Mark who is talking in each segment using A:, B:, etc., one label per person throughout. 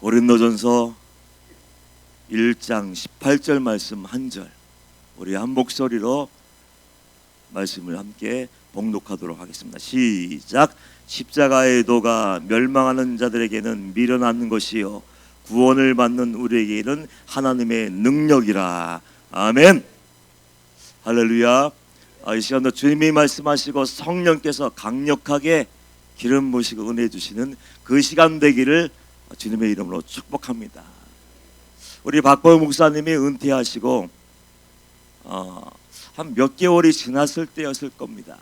A: 고린도전서 1장 18절 말씀 한 절, 우리 한 목소리로 말씀을 함께 봉독하도록 하겠습니다. 시작. 십자가의 도가 멸망하는 자들에게는 미련한 것이요 구원을 받는 우리에게는 하나님의 능력이라. 아멘. 할렐루야. 이 시간도 주님이 말씀하시고 성령께서 강력하게 기름 부으시고 은혜 주시는 그 시간 되기를 주님의 이름으로 축복합니다. 우리 박보영 목사님이 은퇴하시고 한 몇 개월이 지났을 때였을 겁니다.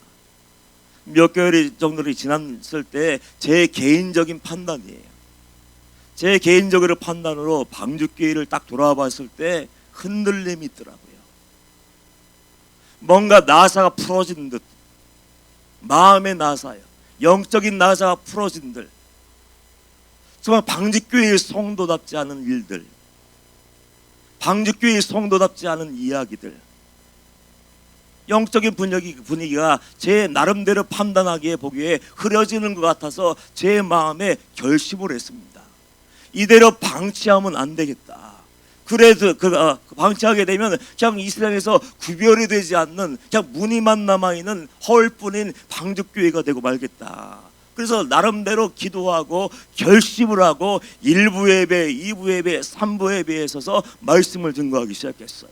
A: 몇 개월이 정도로 지났을 때 제 개인적인 판단이에요. 제 개인적으로 판단으로 방주교회를 딱 돌아와 봤을 때 흔들림이 있더라고요. 뭔가 나사가 풀어진 듯, 마음의 나사요, 영적인 나사가 풀어진 듯, 정말 방주교회의 성도답지 않은 일들, 방주교회의 성도답지 않은 이야기들, 영적인 분위기가 제 나름대로 판단하기에 보기에 흐려지는 것 같아서 제 마음에 결심을 했습니다. 이대로 방치하면 안 되겠다. 그래도 방치하게 되면 그냥 이 세상에서 구별이 되지 않는 그냥 무늬만 남아있는 허울뿐인 방주교회가 되고 말겠다. 그래서 나름대로 기도하고 결심을 하고 1부 예배, 2부 예배, 3부 예배에 서서 말씀을 증거하기 시작했어요.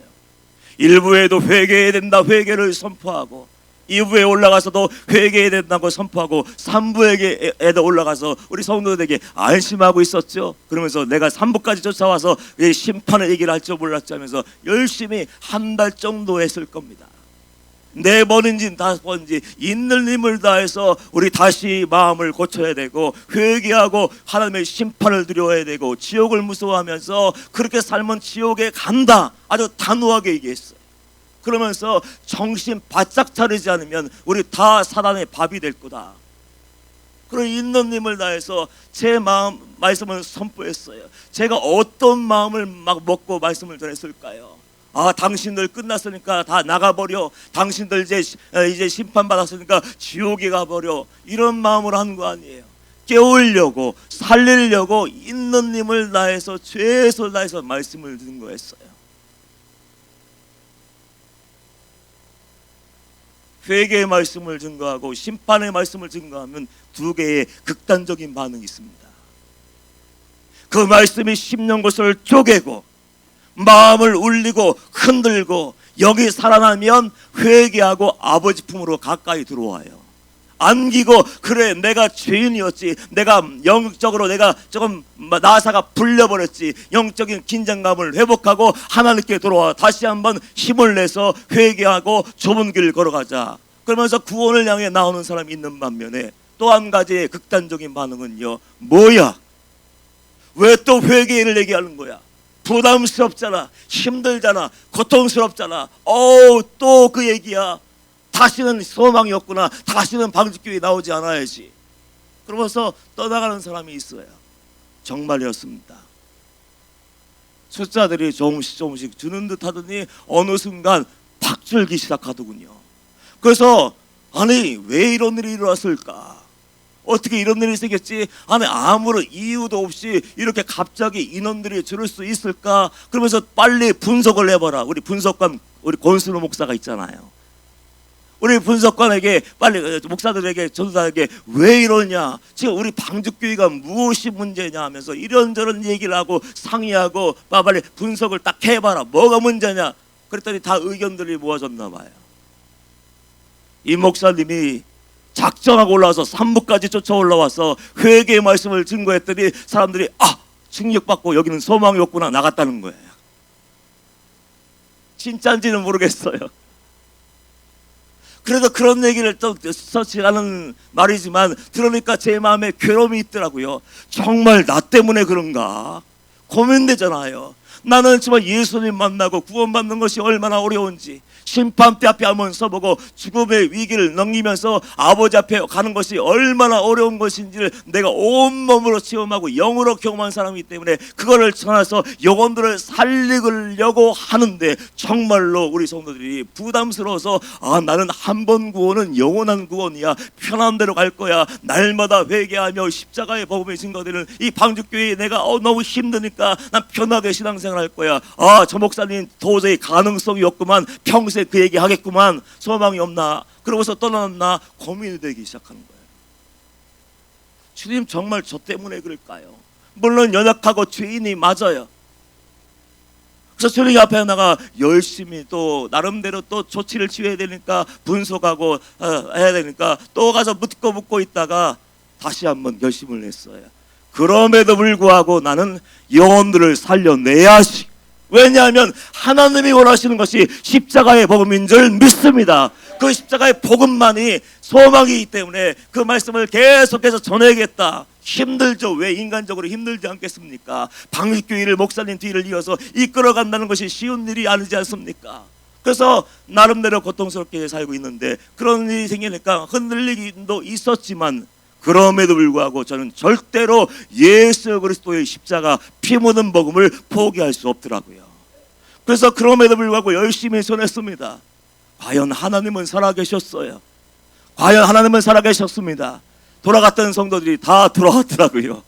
A: 1부에도 회개해야 된다, 회개를 선포하고 2부에 올라가서도 회개해야 된다고 선포하고 3부에도 올라가서 우리 성도들에게 안심하고 있었죠. 그러면서 내가 3부까지 쫓아와서 왜 심판의 얘기를 할 줄 몰랐지 하면서 열심히 한 달 정도 했을 겁니다. 4번인지 5번인지 있는 힘을 다해서 우리 다시 마음을 고쳐야 되고 회개하고 하나님의 심판을 두려워야 되고 지옥을 무서워하면서 그렇게 살면 지옥에 간다, 아주 단호하게 얘기했어요. 그러면서 정신 바짝 차리지 않으면 우리 다 사단의 밥이 될 거다. 그런 있는 힘을 다해서 제 마음 말씀을 선포했어요. 제가 어떤 마음을 막 먹고 말씀을 전했을까요? 당신들 끝났으니까 다 나가버려. 당신들 이제 심판받았으니까 지옥에 가버려. 이런 마음으로 한 거 아니에요. 깨우려고, 살리려고 있는 힘을 다해서 최선을 다해서 말씀을 드린 거였어요. 회개의 말씀을 증거하고 심판의 말씀을 증거하면 두 개의 극단적인 반응이 있습니다. 그 말씀이 심는 곳을 쪼개고 마음을 울리고 흔들고 여기 살아나면 회개하고 아버지 품으로 가까이 들어와요. 안기고 그래 내가 죄인이었지, 내가 영적으로 내가 조금 나사가 불려버렸지, 영적인 긴장감을 회복하고 하나님께 돌아와 다시 한번 힘을 내서 회개하고 좁은 길을 걸어가자. 그러면서 구원을 향해 나오는 사람이 있는 반면에 또 한 가지의 극단적인 반응은요, 뭐야? 왜 또 회개를 얘기하는 거야? 부담스럽잖아, 힘들잖아, 고통스럽잖아. 또 그 얘기야. 다시는 소망이 없구나. 다시는 방주교회 나오지 않아야지. 그러면서 떠나가는 사람이 있어요. 정말이었습니다. 숫자들이 조금씩 주는 듯 하더니 어느 순간 팍 줄기 시작하더군요. 그래서 아니 왜 이런 일이 일어났을까? 어떻게 이런 일이 생겼지? 아무런 이유도 없이 이렇게 갑자기 인원들이 줄을 수 있을까? 그러면서 빨리 분석을 해봐라. 우리 분석관, 우리 권순호 목사가 있잖아요. 우리 분석관에게 빨리 목사들에게 전도사에게 왜 이러냐, 지금 우리 방주교회가 무엇이 문제냐 하면서 이런저런 얘기를 하고 상의하고 빨리 분석을 딱 해봐라. 뭐가 문제냐? 그랬더니 다 의견들이 모아졌나 봐요. 이 목사님이 작정하고 올라와서 3부까지 쫓아 올라와서 회개의 말씀을 증거했더니 사람들이 충격받고 여기는 소망이 없구나 나갔다는 거예요. 진짜인지는 모르겠어요. 그래서 그런 얘기를 또 서치하는 말이지만 들으니까 제 마음에 괴로움이 있더라고요. 정말 나 때문에 그런가 고민되잖아요. 나는 정말 예수님 만나고 구원받는 것이 얼마나 어려운지, 심판대 앞에 한번 서보고 죽음의 위기를 넘기면서 아버지 앞에 가는 것이 얼마나 어려운 것인지를 내가 온몸으로 체험하고 영으로 경험한 사람이기 때문에 그거를 전해서 영혼들을 살리려고 하는데, 정말로 우리 성도들이 부담스러워서 나는 한 번 구원은 영원한 구원이야, 편한 대로 갈 거야, 날마다 회개하며 십자가의 복음의 증거되는 이 방주교회에 내가 너무 힘드니까 난 편하게 신앙생활 할 거야, 저 목사님 도저히 가능성이 없구만, 평생 그 얘기 하겠구만, 소망이 없나, 그러고서 떠났나 고민이 되기 시작하는 거예요. 주님 정말 저 때문에 그럴까요? 물론 연약하고 죄인이 맞아요. 그래서 주님 앞에 나가 열심히 또 나름대로 또 조치를 취해야 되니까 분석하고 해야 되니까 또 가서 묻고 있다가 다시 한번 결심을 했어요. 그럼에도 불구하고 나는 영혼들을 살려내야지. 왜냐하면 하나님이 원하시는 것이 십자가의 복음인 줄 믿습니다. 그 십자가의 복음만이 소망이기 때문에 그 말씀을 계속해서 전해야겠다. 힘들죠. 왜 인간적으로 힘들지 않겠습니까? 방위교회를 목사님 뒤를 이어서 이끌어간다는 것이 쉬운 일이 아니지 않습니까? 그래서 나름대로 고통스럽게 살고 있는데 그런 일이 생기니까 흔들리기도 있었지만, 그럼에도 불구하고 저는 절대로 예수 그리스도의 십자가 피 묻은 복음을 포기할 수 없더라고요. 그래서 그럼에도 불구하고 열심히 전했습니다. 과연 하나님은 살아계셨어요. 과연 하나님은 살아계셨습니다. 돌아갔던 성도들이 다 돌아왔더라고요.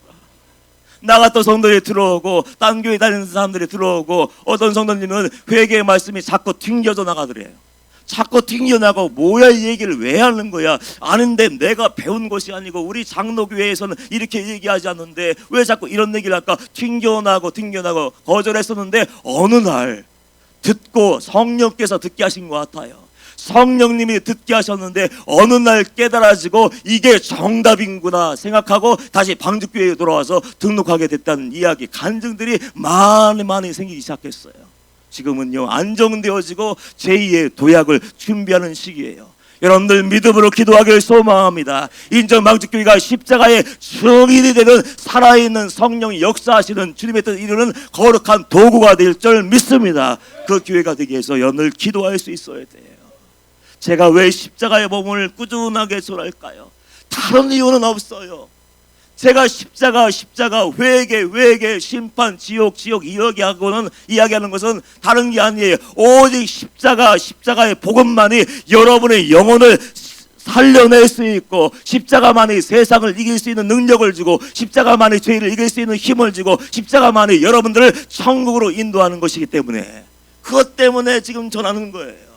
A: 나갔던 성도들이 들어오고 딴 교회 다니는 사람들이 들어오고, 어떤 성도님은 회개의 말씀이 자꾸 튕겨져 나가더래요. 자꾸 튕겨나가고 뭐야 이 얘기를 왜 하는 거야? 아는데 내가 배운 것이 아니고 우리 장로교회에서는 이렇게 얘기하지 않는데 왜 자꾸 이런 얘기를 할까? 튕겨나고 거절했었는데 어느 날 듣고 성령께서 듣게 하신 것 같아요. 성령님이 듣게 하셨는데 어느 날 깨달아지고 이게 정답인구나 생각하고 다시 방주교회에 돌아와서 등록하게 됐다는 이야기, 간증들이 많이 생기기 시작했어요. 지금은요 안정되어지고 제2의 도약을 준비하는 시기예요. 여러분들 믿음으로 기도하길 소망합니다. 인천 방주교회가 십자가의 증인이 되는 살아있는 성령이 역사하시는 주님의 뜻 이루는 거룩한 도구가 될 줄 믿습니다. 그 교회가 되기 위해서 늘 기도할 수 있어야 돼요. 제가 왜 십자가의 몸을 꾸준하게 전할까요? 다른 이유는 없어요. 제가 십자가 회개 심판 지옥 이야기하는 것은 다른 게 아니에요. 오직 십자가의 복음만이 여러분의 영혼을 살려낼 수 있고, 십자가만이 세상을 이길 수 있는 능력을 주고, 십자가만이 죄를 이길 수 있는 힘을 주고, 십자가만이 여러분들을 천국으로 인도하는 것이기 때문에, 그것 때문에 지금 전하는 거예요.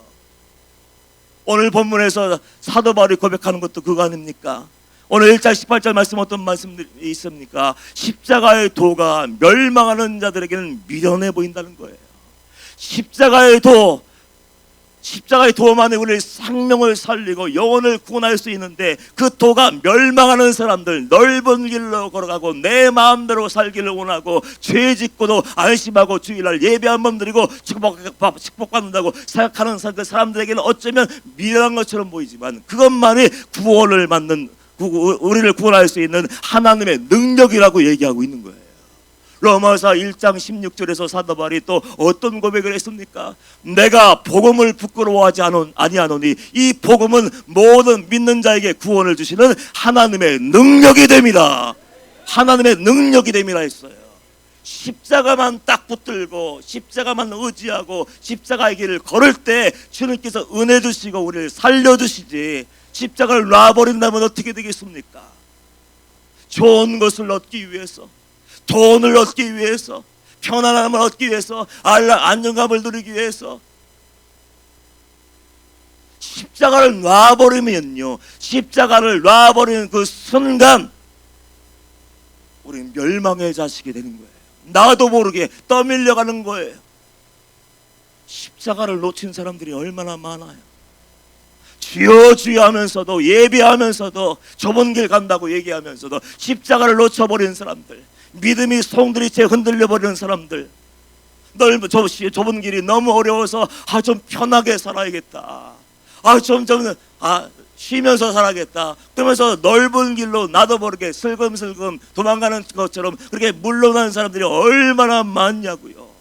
A: 오늘 본문에서 사도 바울이 고백하는 것도 그거 아닙니까? 오늘 1장 18절 말씀 어떤 말씀들이 있습니까? 십자가의 도가 멸망하는 자들에게는 미련해 보인다는 거예요. 십자가의 도만이 우리의 생명을 살리고 영혼을 구원할 수 있는데, 그 도가 멸망하는 사람들, 넓은 길로 걸어가고 내 마음대로 살기를 원하고 죄 짓고도 안심하고 주일날 예배 한 번 드리고 축복받는다고 생각하는 사람들에게는 어쩌면 미련한 것처럼 보이지만, 그것만이 구원을 받는, 우리를 구원할 수 있는 하나님의 능력이라고 얘기하고 있는 거예요. 로마서 1장 16절에서 사도 바울이 또 어떤 고백을 했습니까? 내가 복음을 부끄러워하지 아니하노니 이 복음은 모든 믿는 자에게 구원을 주시는 하나님의 능력이 됩니다. 하나님의 능력이 됩니다 했어요. 십자가만 딱 붙들고 십자가만 의지하고 십자가의 길을 걸을 때 주님께서 은혜 주시고 우리를 살려주시지, 십자가를 놔버린다면 어떻게 되겠습니까? 좋은 것을 얻기 위해서, 돈을 얻기 위해서, 편안함을 얻기 위해서, 안정감을 누리기 위해서 십자가를 놔버리면요, 십자가를 놔버리는 그 순간 우리는 멸망의 자식이 되는 거예요. 나도 모르게 떠밀려가는 거예요. 십자가를 놓친 사람들이 얼마나 많아요. 주여 주여 하면서도, 예배하면서도, 좁은 길 간다고 얘기하면서도 십자가를 놓쳐버리는 사람들, 믿음이 송두리째 흔들려버리는 사람들, 좁은 길이 너무 어려워서 좀 편하게 살아야겠다, 쉬면서 살아야겠다 그러면서 넓은 길로 나도 모르게 슬금슬금 도망가는 것처럼 그렇게 물러나는 사람들이 얼마나 많냐고요.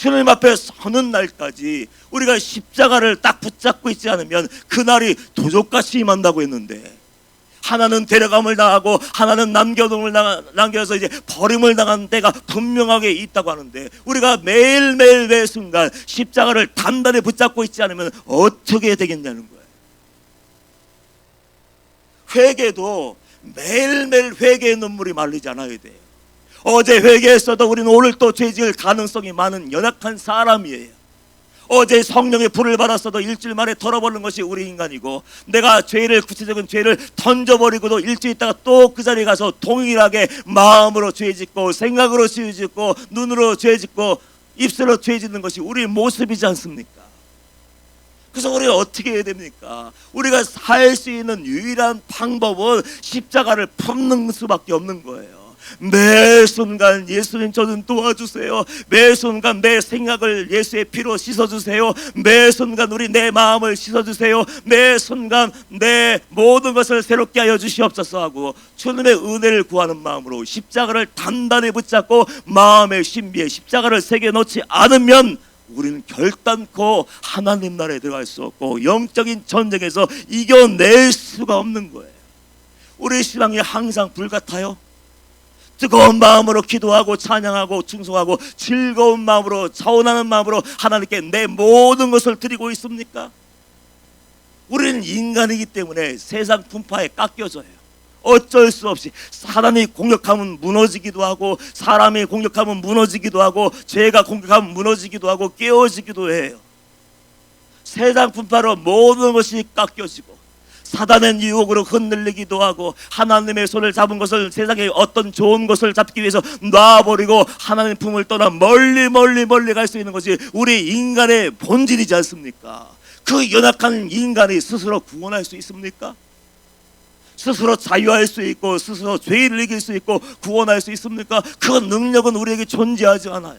A: 주님 앞에 서는 날까지 우리가 십자가를 딱 붙잡고 있지 않으면 그날이 도적같이 임한다고 했는데, 하나는 데려감을 당하고 하나는 남겨서 이제 버림을 당한 때가 분명하게 있다고 하는데, 우리가 매일매일 매 순간 십자가를 단단히 붙잡고 있지 않으면 어떻게 되겠냐는 거예요. 회개도 매일매일 회개의 눈물이 말리지 않아야 돼요. 어제 회개했어도 우리는 오늘 또 죄 지을 가능성이 많은 연약한 사람이에요. 어제 성령의 불을 받았어도 일주일 만에 털어버리는 것이 우리 인간이고, 내가 구체적인 죄를 던져버리고도 일주일 있다가 또 그 자리에 가서 동일하게 마음으로 죄 짓고 생각으로 죄 짓고 눈으로 죄 짓고 입술로 죄 짓는 것이 우리의 모습이지 않습니까? 그래서 우리가 어떻게 해야 됩니까? 우리가 살 수 있는 유일한 방법은 십자가를 품는 수밖에 없는 거예요. 매 순간 예수님 저 좀 도와주세요. 매 순간 내 생각을 예수의 피로 씻어주세요. 매 순간 내 마음을 씻어주세요. 매 순간 내 모든 것을 새롭게 하여 주시옵소서 하고 주님의 은혜를 구하는 마음으로 십자가를 단단히 붙잡고 마음의 신비에 십자가를 새겨놓지 않으면 우리는 결단코 하나님 나라에 들어갈 수 없고 영적인 전쟁에서 이겨낼 수가 없는 거예요. 우리 신앙이 항상 불같아요. 뜨거운 마음으로 기도하고 찬양하고 충성하고 즐거운 마음으로 자원하는 마음으로 하나님께 내 모든 것을 드리고 있습니까? 우리는 인간이기 때문에 세상 분파에 깎여져요. 어쩔 수 없이 사단이 공격하면 무너지기도 하고, 사람이 공격하면 무너지기도 하고, 죄가 공격하면 무너지기도 하고 깨어지기도 해요. 세상 분파로 모든 것이 깎여지고 사단의 유혹으로 흔들리기도 하고, 하나님의 손을 잡은 것을 세상에 어떤 좋은 것을 잡기 위해서 놔버리고 하나님의 품을 떠나 멀리 갈 수 있는 것이 우리 인간의 본질이지 않습니까? 그 연약한 인간이 스스로 구원할 수 있습니까? 스스로 자유할 수 있고 스스로 죄를 이길 수 있고 구원할 수 있습니까? 그 능력은 우리에게 존재하지 않아요.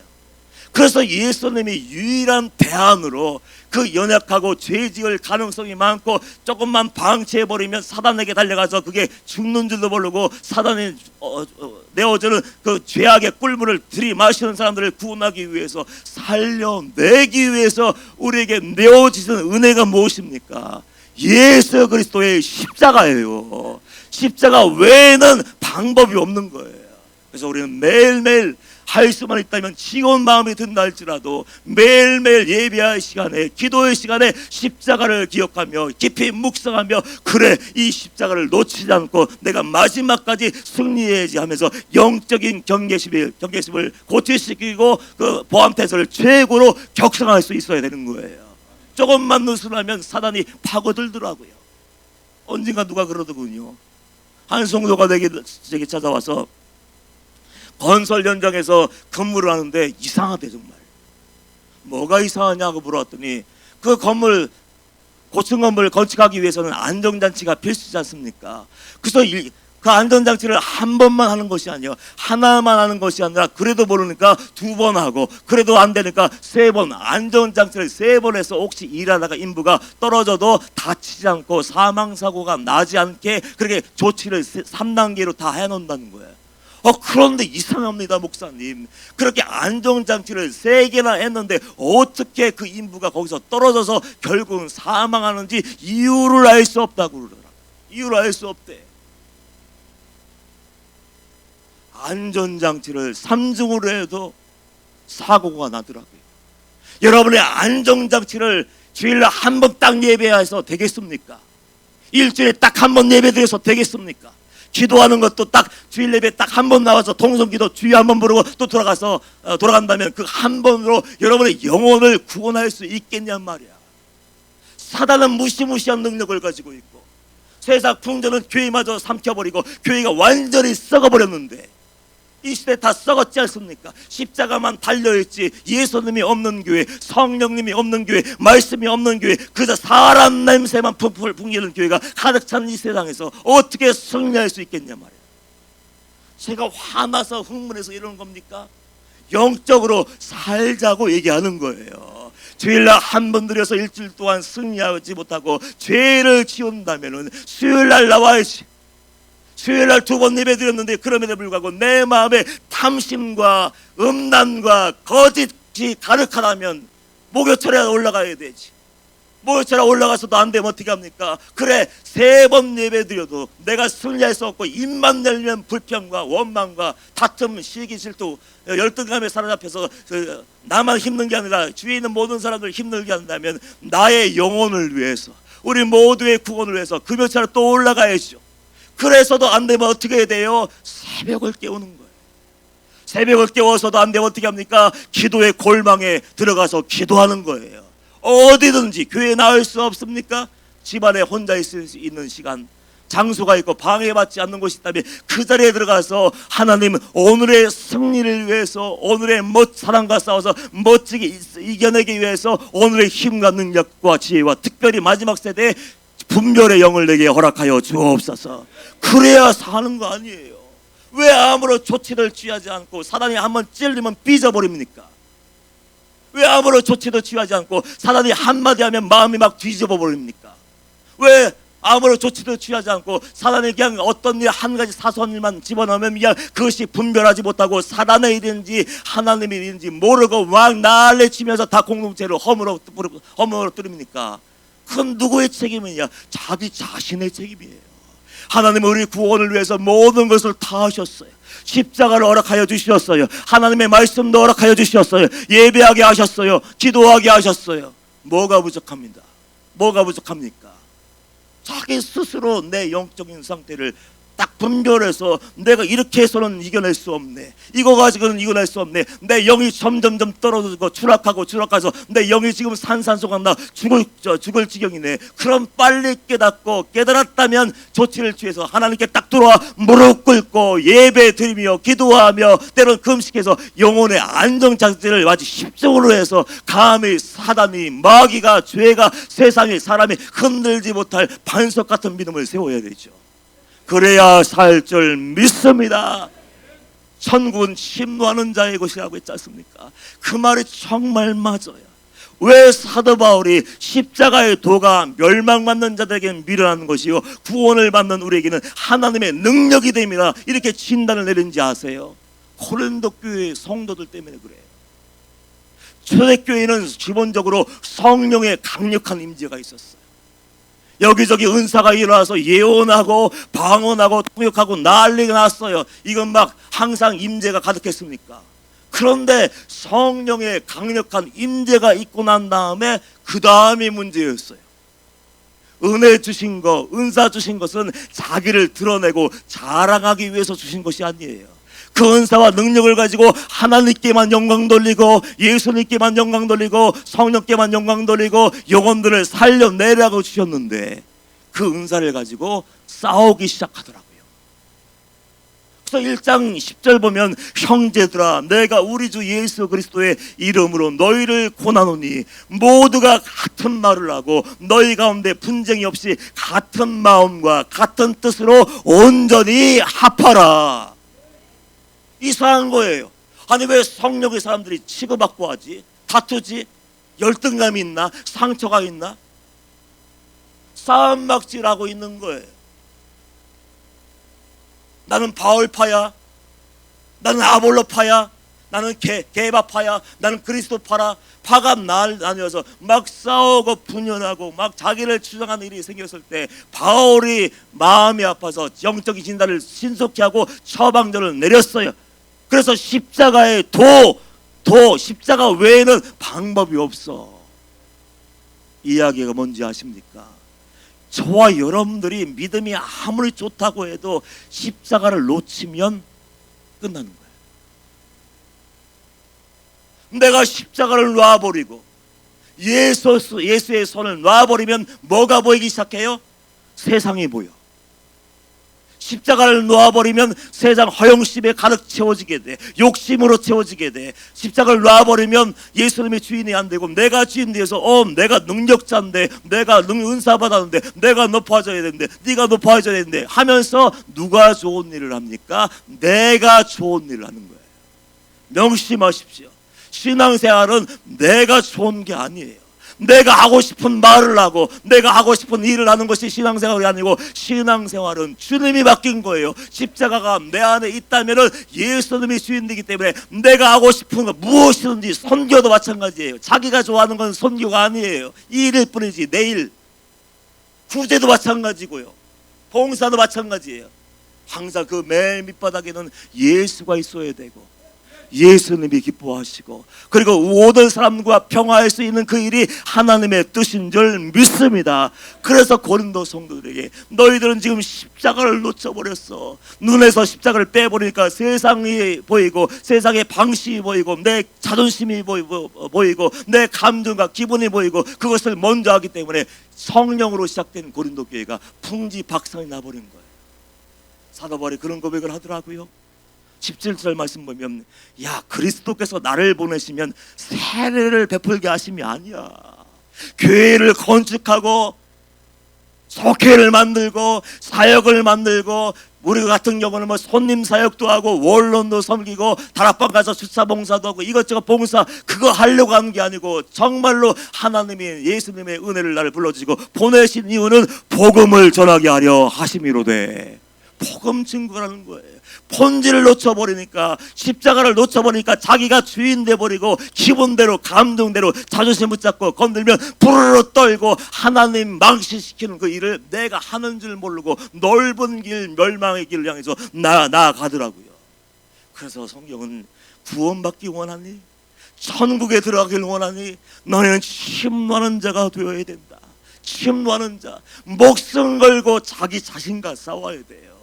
A: 그래서 예수님이 유일한 대안으로 그 연약하고 죄 지을 가능성이 많고 조금만 방치해버리면 사단에게 달려가서 그게 죽는 줄도 모르고 사단이 내어주는 그 죄악의 꿀물을 들이마시는 사람들을 구원하기 위해서, 살려내기 위해서 우리에게 내어지는 은혜가 무엇입니까? 예수 그리스도의 십자가예요. 십자가 외에는 방법이 없는 거예요. 그래서 우리는 매일매일 할 수만 있다면 지겨운 마음이 든다 할지라도 매일매일 예배할 시간에, 기도의 시간에 십자가를 기억하며 깊이 묵상하며, 그래 이 십자가를 놓치지 않고 내가 마지막까지 승리해야지 하면서 영적인 경계심을 고취시키고 그 보암태세를 최고로 격상할 수 있어야 되는 거예요. 조금만 누스하면 사단이 파고들더라고요. 언젠가 누가 그러더군요. 한 성도가 제게 찾아와서 건설 현장에서 근무를 하는데 이상하대. 정말 뭐가 이상하냐고 물어봤더니, 그 건물, 고층 건물을 건축하기 위해서는 안전장치가 필수지 않습니까? 그래서 그 안전장치를 한 번만 하는 것이 아니에요. 하나만 하는 것이 아니라 그래도 모르니까 2번 하고, 그래도 안 되니까 3번, 안전장치를 3번 해서 혹시 일하다가 인부가 떨어져도 다치지 않고 사망사고가 나지 않게 그렇게 조치를 3단계로 다 해놓는다는 거예요. 그런데 이상합니다, 목사님. 그렇게 안전장치를 3개나 했는데 어떻게 그 인부가 거기서 떨어져서 결국은 사망하는지 이유를 알 수 없다고 그러더라고요. 이유를 알 수 없대. 안전장치를 3중으로 해도 사고가 나더라고요. 여러분의 안전장치를 주일날 한 번 딱 예배해서 되겠습니까? 일주일에 딱 한 번 예배드려서 되겠습니까? 기도하는 것도 딱 주일 예배 딱 한 번 나와서 통성기도 주여 한 번 부르고 또 돌아간다면 그 한 번으로 여러분의 영혼을 구원할 수 있겠냔 말이야. 사단은 무시무시한 능력을 가지고 있고, 세상 풍조는 교회마저 삼켜버리고 교회가 완전히 썩어버렸는데, 이 시대 다 썩었지 않습니까? 십자가만 달려있지 예수님이 없는 교회, 성령님이 없는 교회, 말씀이 없는 교회, 그저 사람 냄새만 풀풀 풍기는 교회가 가득 찬 이 세상에서 어떻게 승리할 수 있겠냐 말이야. 제가 화나서 흥분해서 이러는 겁니까? 영적으로 살자고 얘기하는 거예요. 주일날 한 번 드려서 일주일 동안 승리하지 못하고 죄를 지운다면은 수요일날 나와야지. 수요일날 2번 예배 드렸는데 그럼에도 불구하고 내 마음에 탐심과 음란과 거짓 가득하다면 목욕철에 올라가야 되지. 목욕철에 올라가서도 안 되면 어떻게 합니까? 그래, 3번 예배 드려도 내가 승리할 수 없고 입만 열면 불평과 원망과 다툼, 시기, 질투, 열등감에 사로잡혀서 나만 힘든 게 아니라 주위에 있는 모든 사람들 힘들게 한다면 나의 영혼을 위해서, 우리 모두의 구원을 위해서 금요철에 또 올라가야죠. 그래서도 안 되면 어떻게 해야 돼요? 새벽을 깨우는 거예요. 새벽을 깨워서도 안 되면 어떻게 합니까? 기도의 골망에 들어가서 기도하는 거예요. 어디든지, 교회에 나올 수 없습니까? 집안에 혼자 있을 수 있는 시간, 장소가 있고 방해받지 않는 곳이 있다면 그 자리에 들어가서 하나님 오늘의 승리를 위해서, 오늘의 사랑과 싸워서 멋지게 이겨내기 위해서 오늘의 힘과 능력과 지혜와 특별히 마지막 세대에 분별의 영을 내게 허락하여 주옵소서. 그래야 사는 거 아니에요. 왜 아무런 조치를 취하지 않고 사단이 한번 찔리면 삐져버립니까? 왜 아무런 조치도 취하지 않고 사단이 한마디 하면 마음이 막 뒤집어 버립니까? 왜 아무런 조치도 취하지 않고 사단이 그냥 어떤 일 한 가지 사소한 일만 집어넣으면 그냥 그것이 분별하지 못하고 사단의 일인지 하나님의 일인지 모르고 막 난리치면서 다 공동체를 허물어 뚫립니까? 그건 누구의 책임이냐? 자기 자신의 책임이에요. 하나님은 우리 구원을 위해서 모든 것을 다 하셨어요. 십자가를 허락하여 주셨어요. 하나님의 말씀도 허락하여 주셨어요. 예배하게 하셨어요. 기도하게 하셨어요. 뭐가 부족합니다. 뭐가 부족합니까? 자기 스스로 내 영적인 상태를 딱 분별해서 내가 이렇게 해서는 이겨낼 수 없네, 이거 가지고는 이겨낼 수 없네, 내 영이 점점점 떨어지고 추락해서 내 영이 지금 산산소각나 죽을 지경이네. 그럼 빨리 깨닫고, 깨달았다면 조치를 취해서 하나님께 딱 들어와 무릎 꿇고 예배 드리며 기도하며 때론 금식해서 영혼의 안정장치를 아주 집중으로 해서 감히 사단이, 마귀가, 죄가, 세상이, 사람이 흔들지 못할 반석 같은 믿음을 세워야 되죠. 그래야 살 줄 믿습니다. 천국은 침노하는 자의 곳이라고 했지 않습니까? 그 말이 정말 맞아요. 왜 사도 바울이 십자가의 도가 멸망받는 자들에게 미련한 것이요 구원을 받는 우리에게는 하나님의 능력이 됩니다, 이렇게 진단을 내린지 아세요? 고린도 교회 성도들 때문에 그래요. 초대교회는 기본적으로 성령의 강력한 임재가 있었어요. 여기저기 은사가 일어나서 예언하고 방언하고 통역하고 난리가 났어요. 이건 막 항상 임재가 가득했습니까? 그런데 성령의 강력한 임재가 있고 난 다음에 그 다음이 문제였어요. 은혜 주신 것, 은사 주신 것은 자기를 드러내고 자랑하기 위해서 주신 것이 아니에요. 그 은사와 능력을 가지고 하나님께만 영광 돌리고 예수님께만 영광 돌리고 성령께만 영광 돌리고 영혼들을 살려내라고 주셨는데 그 은사를 가지고 싸우기 시작하더라고요. 그래서 1장 10절 보면 형제들아 내가 우리 주 예수 그리스도의 이름으로 너희를 권하노니 모두가 같은 말을 하고 너희 가운데 분쟁이 없이 같은 마음과 같은 뜻으로 온전히 합하라. 이상한 거예요. 아니 왜 성령의 사람들이 치고받고 하지? 다투지? 열등감이 있나? 상처가 있나? 싸움막질하고 있는 거예요. 나는 바울파야, 나는 아볼로파야, 나는 게바파야, 나는 그리스도파라. 파가 나뉘어서 막 싸우고 분열하고 막 자기를 주장하는 일이 생겼을 때 바울이 마음이 아파서 영적인 진단을 신속히 하고 처방전을 내렸어요. 그래서 십자가의 십자가 외에는 방법이 없어. 이야기가 뭔지 아십니까? 저와 여러분들이 믿음이 아무리 좋다고 해도 십자가를 놓치면 끝나는 거예요. 내가 십자가를 놔버리고 예수의 손을 놔버리면 뭐가 보이기 시작해요? 세상이 보여. 십자가를 놓아버리면 세상 허영심에 가득 채워지게 돼. 욕심으로 채워지게 돼. 십자가를 놓아버리면 예수님의 주인이 안 되고 내가 주인 되어서 내가 능력자인데, 내가 은사 받았는데, 내가 높아져야 되는데, 네가 높아져야 되는데 하면서 누가 좋은 일을 합니까? 내가 좋은 일을 하는 거예요. 명심하십시오. 신앙생활은 내가 좋은 게 아니에요. 내가 하고 싶은 말을 하고 내가 하고 싶은 일을 하는 것이 신앙생활이 아니고, 신앙생활은 주님이 맡긴 거예요. 십자가가 내 안에 있다면 예수님이 주인이기 때문에 내가 하고 싶은 거 무엇이든지, 선교도 마찬가지예요. 자기가 좋아하는 건 선교가 아니에요. 이 일일 뿐이지. 내일 구제도 마찬가지고요, 봉사도 마찬가지예요. 항상 그 맨 밑바닥에는 예수가 있어야 되고 예수님이 기뻐하시고, 그리고 모든 사람과 평화할 수 있는 그 일이 하나님의 뜻인 줄 믿습니다. 그래서 고린도 성도들에게 너희들은 지금 십자가를 놓쳐버렸어. 눈에서 십자가를 빼버리니까 세상이 보이고 세상의 방식이 보이고 내 자존심이 보이고 내 감정과 기분이 보이고, 그것을 먼저 하기 때문에 성령으로 시작된 고린도 교회가 풍지박산이 나버린 거예요. 사도 바울이 그런 고백을 하더라고요. 17절 말씀 보면, 야, 그리스도께서 나를 보내시면 세례를 베풀게 하심이 아니야. 교회를 건축하고 속회를 만들고 사역을 만들고, 우리 같은 경우는 뭐 손님 사역도 하고 원론도 섬기고 다락방 가서 주차 봉사도 하고 이것저것 봉사, 그거 하려고 하는 게 아니고 정말로 하나님이, 예수님의 은혜를 나를 불러주시고 보내신 이유는 복음을 전하게 하려 하심이로되, 복음 증거라는 거예요. 본질을 놓쳐버리니까, 십자가를 놓쳐버리니까 자기가 주인 돼버리고 기분대로 감정대로 자존심 붙잡고 건들면 부르르 떨고 하나님 망신시키는 그 일을 내가 하는 줄 모르고 넓은 길, 멸망의 길을 향해서 나아가더라고요. 그래서 성경은 구원받기 원하니, 천국에 들어가길 원하니 너희는 침노하는 자가 되어야 된다. 침노하는 자, 목숨 걸고 자기 자신과 싸워야 돼요.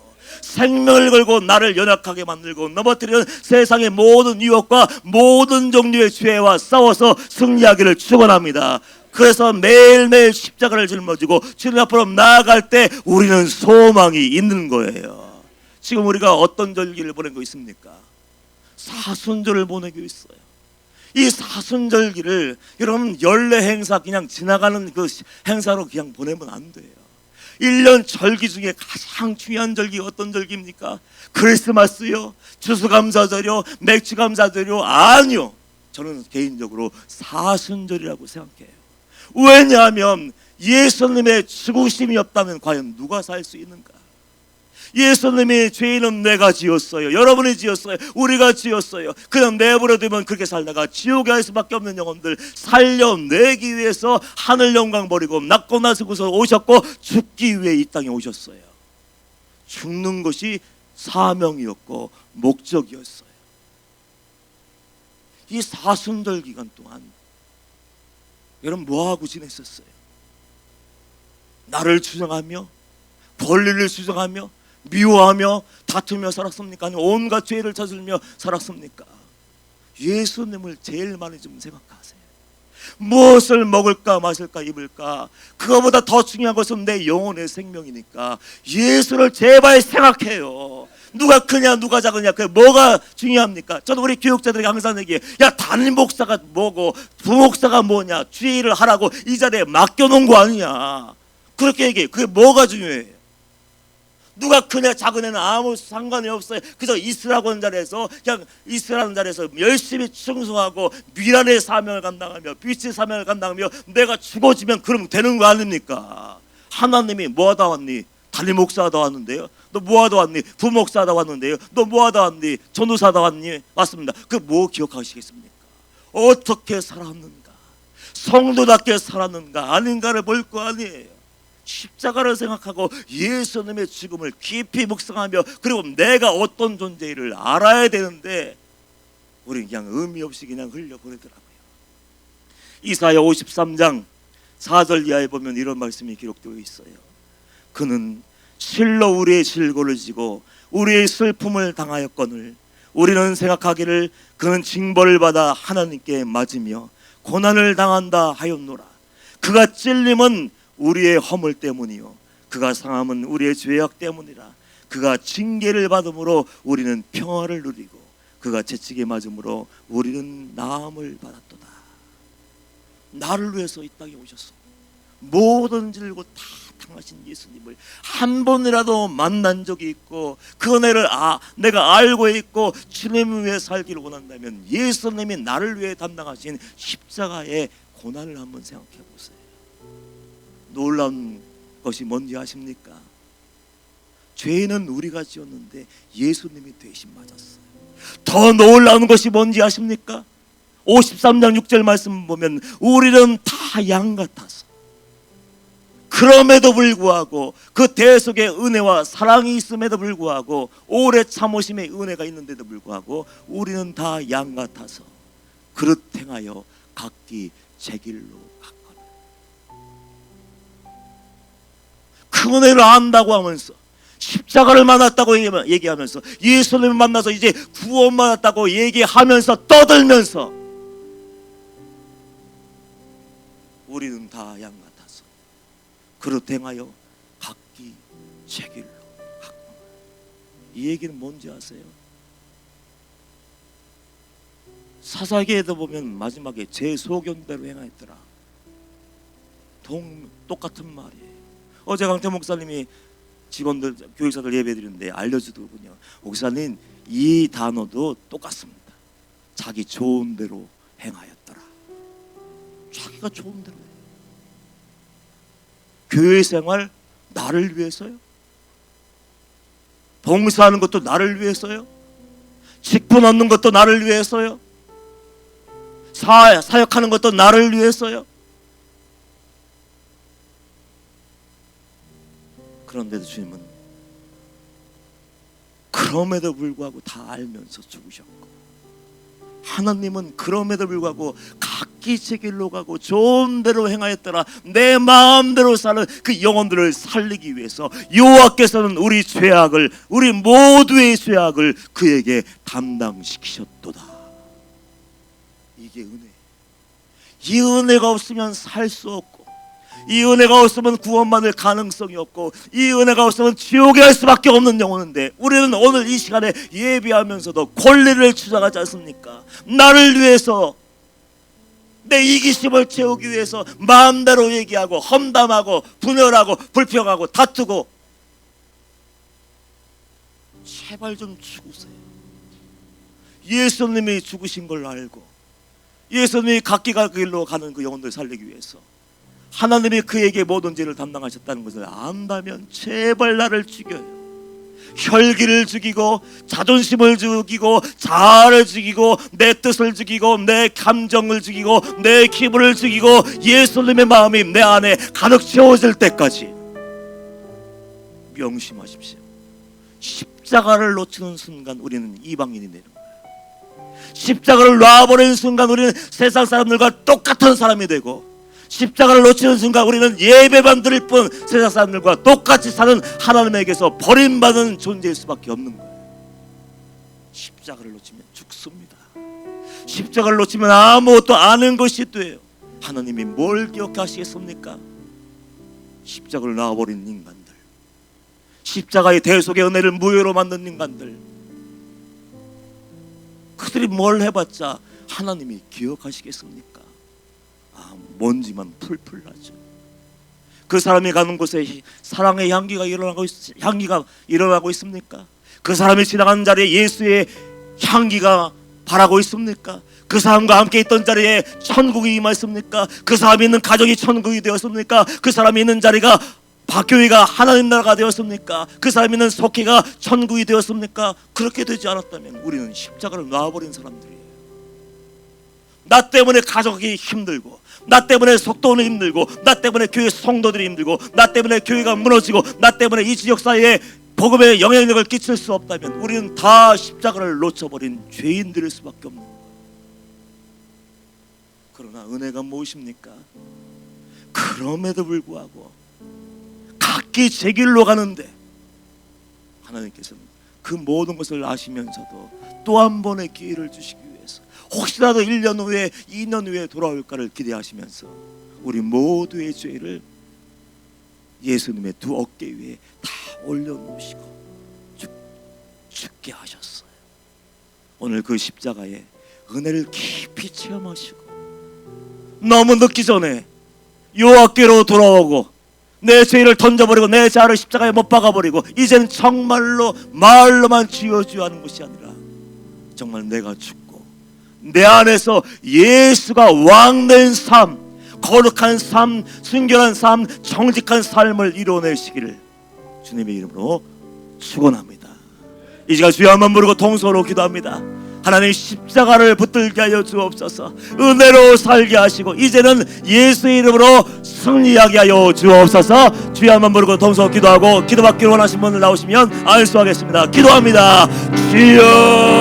A: 생명을 걸고 나를 연약하게 만들고 넘어뜨리는 세상의 모든 유혹과 모든 종류의 죄와 싸워서 승리하기를 축원합니다. 그래서 매일매일 십자가를 짊어지고 주님 앞으로 나아갈 때 우리는 소망이 있는 거예요. 지금 우리가 어떤 절기를 보내고 있습니까? 사순절을 보내고 있어요. 이 사순절기를 여러분 연례 행사, 그냥 지나가는 그 행사로 그냥 보내면 안 돼요. 1년 절기 중에 가장 중요한 절기 어떤 절기입니까? 크리스마스요? 추수감사절이요? 맥주감사절이요? 아니요, 저는 개인적으로 사순절이라고 생각해요. 왜냐하면 예수님의 죽으심이 없다면 과연 누가 살 수 있는가? 예수님이 죄인은 내가 지었어요, 여러분이 지었어요, 우리가 지었어요. 그냥 내버려두면 그렇게 살다가 지옥에 갈 수밖에 없는 영혼들 살려내기 위해서 하늘 영광 버리고 낮고 낮고서 오셨고 죽기 위해 이 땅에 오셨어요. 죽는 것이 사명이었고 목적이었어요. 이 사순절 기간 동안 여러분 뭐하고 지냈었어요? 나를 주장하며 권리를 주장하며 미워하며 다투며 살았습니까? 아니면 온갖 죄를 저지르며 살았습니까? 예수님을 제일 많이 좀 생각하세요. 무엇을 먹을까 마실까 입을까, 그거보다 더 중요한 것은 내 영혼의 생명이니까 예수를 제발 생각해요. 누가 크냐 누가 작으냐 그게 뭐가 중요합니까? 저도 우리 교육자들에게 항상 얘기해요. 야, 담임 목사가 뭐고 부목사가 뭐냐, 주의를 하라고 이 자리에 맡겨놓은 거 아니냐, 그렇게 얘기해요. 그게 뭐가 중요해요? 누가 크냐 작으냐는 아무 상관이 없어요. 그저 있으라고 자리에서, 그냥 있으라는 자리에서 열심히 충성하고 미란의 사명을 감당하며 빛의 사명을 감당하며 내가 죽어지면 그럼 되는 거 아닙니까? 하나님이 뭐하다 왔니? 담임 목사하다 왔는데요. 너 뭐하다 왔니? 부목사하다 왔는데요. 너 뭐하다 왔니? 전도사하다 왔니? 맞습니다. 그 뭐 기억하시겠습니까? 어떻게 살았는가, 성도답게 살았는가 아닌가를 볼 거 아니에요. 십자가를 생각하고 예수님의 죽음을 깊이 묵상하며, 그리고 내가 어떤 존재를 알아야 되는데 우리 그냥 의미 없이 그냥 흘려보내더라고요. 이사야 53장 4절 이하에 보면 이런 말씀이 기록되어 있어요. 그는 실로 우리의 질고를 지고 우리의 슬픔을 당하였거늘 우리는 생각하기를 그는 징벌을 받아 하나님께 맞으며 고난을 당한다 하였노라. 그가 찔림은 우리의 허물 때문이요 그가 상함은 우리의 죄악 때문이라. 그가 징계를 받음으로 우리는 평화를 누리고 그가 채찍에 맞음으로 우리는 나음을 받았도다. 나를 위해서 이 땅에 오셨어. 모든 질고 다 당하신 예수님을 한 번이라도 만난 적이 있고 그 은혜를 내가 알고 있고 주님을 위해 살기를 원한다면 예수님이 나를 위해 담당하신 십자가의 고난을 한번 생각해 보세요. 놀라운 것이 뭔지 아십니까? 죄는 우리가 지었는데 예수님이 대신 맞았어요. 더 놀라운 것이 뭔지 아십니까? 53장 6절 말씀 보면 우리는 다 양 같아서, 그럼에도 불구하고 그 대속의 은혜와 사랑이 있음에도 불구하고 오래 참으심의 은혜가 있는데도 불구하고 우리는 다 양 같아서 그릇 행하여 각기 제 길로 갔거늘. 그 은혜를 안다고 하면서, 십자가를 만났다고 얘기하면서, 예수님을 만나서 이제 구원받았다고 얘기하면서 떠들면서 우리는 다 양 같아서 그릇 행하여 각기 제 길로 갔구나. 이 얘기는 뭔지 아세요? 사사기에도 보면 마지막에 제 소견대로 행하였더라. 똑같은 말이에요. 어제 강태 목사님이 직원들, 교육사들 예배 드리는데 알려주더군요. 목사님, 이 단어도 똑같습니다. 자기 좋은 대로 행하였더라. 자기가 좋은 대로. 교회 생활 나를 위해서요? 봉사하는 것도 나를 위해서요? 직분 얻는 것도 나를 위해서요? 사역하는 것도 나를 위해서요? 그런데도 주님은 그럼에도 불구하고 다 알면서 죽으셨고, 하나님은 그럼에도 불구하고 각기 제 길로 가고 좋은 대로 행하였더라. 내 마음대로 사는 그 영혼들을 살리기 위해서 여호와께서는 우리 죄악을, 우리 모두의 죄악을 그에게 담당시키셨도다. 이게 은혜. 이 은혜가 없으면 살 수 없고, 이 은혜가 없으면 구원받을 가능성이 없고, 이 은혜가 없으면 지옥에 갈 수밖에 없는 영혼인데, 우리는 오늘 이 시간에 예배하면서도 권리를 주장하지 않습니까? 나를 위해서, 내 이기심을 채우기 위해서 마음대로 얘기하고 험담하고 분열하고 불평하고 다투고. 제발 좀 죽으세요. 예수님이 죽으신 걸 알고, 예수님이 각기 갈 길로 가는 그 영혼들 살리기 위해서 하나님이 그에게 모든 죄를 담당하셨다는 것을 안다면 제발 나를 죽여요. 혈기를 죽이고, 자존심을 죽이고, 자아를 죽이고, 내 뜻을 죽이고, 내 감정을 죽이고, 내 기분을 죽이고, 예수님의 마음이 내 안에 가득 채워질 때까지. 명심하십시오. 십자가를 놓치는 순간 우리는 이방인이 되는 거예요. 십자가를 놔버리는 순간 우리는 세상 사람들과 똑같은 사람이 되고, 십자가를 놓치는 순간 우리는 예배만 드릴 뿐 세상 사람들과 똑같이 사는 하나님에게서 버림받은 존재일 수밖에 없는 거예요. 십자가를 놓치면 죽습니다. 십자가를 놓치면 아무것도 아는 것이 돼요. 하나님이 뭘 기억하시겠습니까? 십자가를 놔버린 인간들, 십자가의 대속의 은혜를 무효로 만든 인간들, 그들이 뭘 해봤자 하나님이 기억하시겠습니까? 먼지만 풀풀 나죠. 그 사람이 가는 곳에 사랑의 향기가 일어나고 있습니까? 그 사람이 지나가는 자리에 예수의 향기가 바라고 있습니까? 그 사람과 함께 있던 자리에 천국이 임했습니까? 그 사람이 있는 가정이 천국이 되었습니까? 그 사람이 있는 자리가 박교회가 하나님 나라가 되었습니까? 그 사람이 있는 속회가 천국이 되었습니까? 그렇게 되지 않았다면 우리는 십자가를 놔버린 사람들이에요. 나 때문에 가족이 힘들고, 나 때문에 속도는 힘들고, 나 때문에 교회 성도들이 힘들고, 나 때문에 교회가 무너지고, 나 때문에 이 지역사회에 복음의 영향력을 끼칠 수 없다면 우리는 다 십자가를 놓쳐버린 죄인들일 수밖에 없는 거예요. 그러나 은혜가 무엇입니까? 그럼에도 불구하고 각기 제 길로 가는데 하나님께서는 그 모든 것을 아시면서도 또 한 번의 기회를 주시기 위해서, 혹시라도 1년 후에 2년 후에 돌아올까를 기대하시면서 우리 모두의 죄를 예수님의 두 어깨 위에 다 올려놓으시고 죽게 하셨어요. 오늘 그 십자가의 은혜를 깊이 체험하시고, 너무 늦기 전에 여호와께로 돌아오고 내 죄를 던져버리고 내 자아를 십자가에 못 박아버리고 이제는 정말로 말로만 지어주야 하는 것이 아니라 정말 내가 죽고 내 안에서 예수가 왕된 삶, 거룩한 삶, 순결한 삶, 정직한 삶을 이뤄내시기를 주님의 이름으로 축원합니다. 이 시간 주여 한번 부르고 동서로 기도합니다. 하나님 십자가를 붙들게 하여 주옵소서. 은혜로 살게 하시고 이제는 예수의 이름으로 승리하게 하여 주옵소서. 주여 한번 부르고 동서 기도하고 기도받기를 원하시는 분들 나오시면 안수하겠습니다. 기도합니다. 주여.